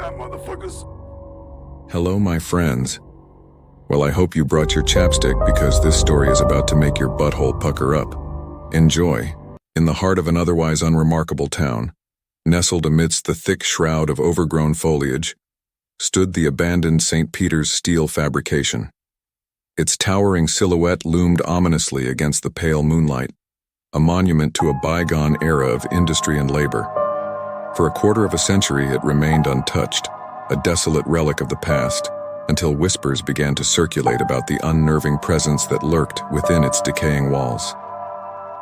time, motherfuckers. Hello, my friends. Well, I hope you brought your chapstick because this story is about to make your butthole pucker up. Enjoy. In the heart of an otherwise unremarkable town, nestled amidst the thick shroud of overgrown foliage, stood the abandoned St. Peter's Steel Fabrication. Its towering silhouette loomed ominously against the pale moonlight, a monument to a bygone era of industry and labor. For a quarter of a century, it remained untouched, a desolate relic of the past, until whispers began to circulate about the unnerving presence that lurked within its decaying walls.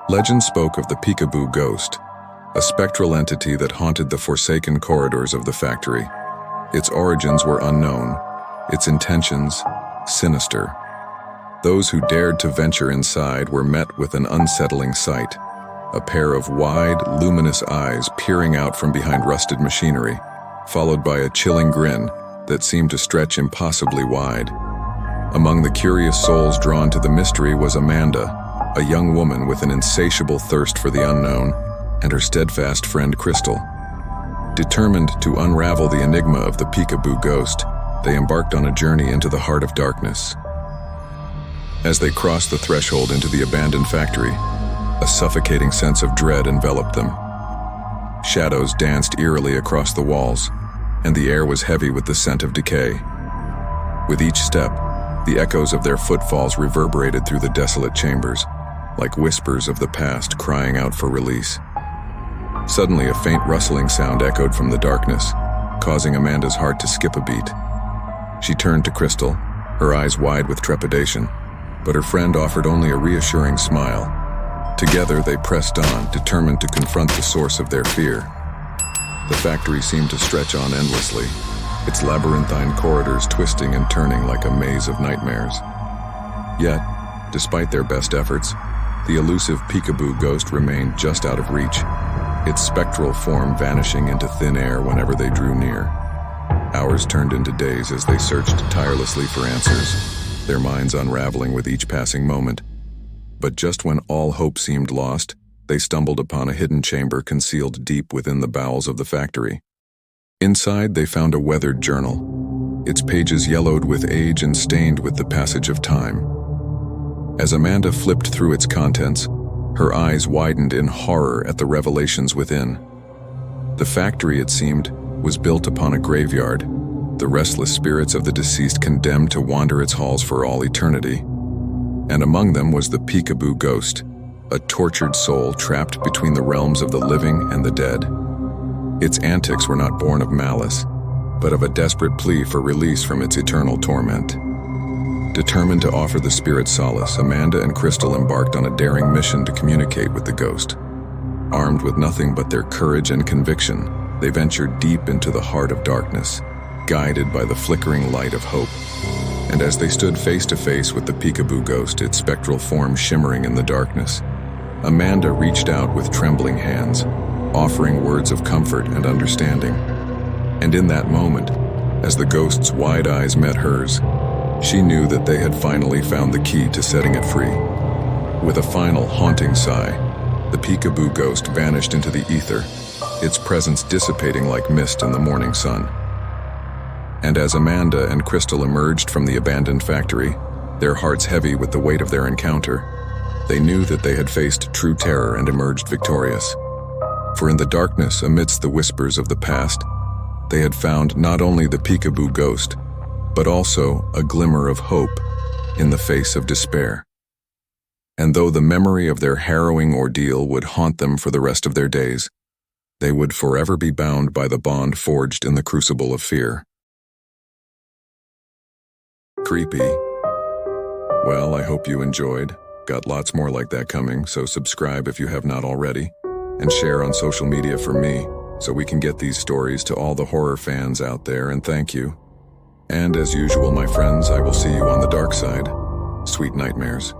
Legend spoke of the peekaboo ghost, a spectral entity that haunted the forsaken corridors of the factory. Its origins were unknown, its intentions sinister. Those who dared to venture inside were met with an unsettling sight, a pair of wide, luminous eyes peering out from behind rusted machinery, followed by a chilling grin that seemed to stretch impossibly wide. Among the curious souls drawn to the mystery was Amanda, a young woman with an insatiable thirst for the unknown, and her steadfast friend Crystal. Determined to unravel the enigma of the peekaboo ghost, they embarked on a journey into the heart of darkness. As they crossed the threshold into the abandoned factory, a suffocating sense of dread enveloped them. Shadows danced eerily across the walls, and the air was heavy with the scent of decay. With each step, the echoes of their footfalls reverberated through the desolate chambers, like whispers of the past crying out for release. Suddenly, a faint rustling sound echoed from the darkness, causing Amanda's heart to skip a beat. She turned to Crystal, her eyes wide with trepidation, but her friend offered only a reassuring smile. Together, they pressed on, determined to confront the source of their fear. The factory seemed to stretch on endlessly, its labyrinthine corridors twisting and turning like a maze of nightmares. Yet, despite their best efforts, the elusive peekaboo ghost remained just out of reach, its spectral form vanishing into thin air whenever they drew near. Hours turned into days as they searched tirelessly for answers, their minds unraveling with each passing moment. But just when all hope seemed lost, they stumbled upon a hidden chamber concealed deep within the bowels of the factory. Inside, they found a weathered journal, its pages yellowed with age and stained with the passage of time. As Amanda flipped through its contents, her eyes widened in horror at the revelations within. The factory, it seemed, was built upon a graveyard, the restless spirits of the deceased condemned to wander its halls for all eternity. And among them was the peekaboo ghost, a tortured soul trapped between the realms of the living and the dead. Its antics were not born of malice, but of a desperate plea for release from its eternal torment. Determined to offer the spirit solace, Amanda and Crystal embarked on a daring mission to communicate with the ghost. Armed with nothing but their courage and conviction, they ventured deep into the heart of darkness, guided by the flickering light of hope. And as they stood face to face with the peekaboo ghost, its spectral form shimmering in the darkness, Amanda reached out with trembling hands, offering words of comfort and understanding. And in that moment, as the ghost's wide eyes met hers, she knew that they had finally found the key to setting it free. With a final haunting sigh, the peekaboo ghost vanished into the ether, its presence dissipating like mist in the morning sun. And as Amanda and Crystal emerged from the abandoned factory, their hearts heavy with the weight of their encounter, they knew that they had faced true terror and emerged victorious. For in the darkness, amidst the whispers of the past, they had found not only the peekaboo ghost, but also a glimmer of hope in the face of despair. And though the memory of their harrowing ordeal would haunt them for the rest of their days, they would forever be bound by the bond forged in the crucible of fear. Creepy. Well, I hope you enjoyed. Got lots more like that coming, so subscribe if you have not already, and share on social media for me, so we can get these stories to all the horror fans out there, and thank you. And as usual, my friends, I will see you on the dark side. Sweet nightmares.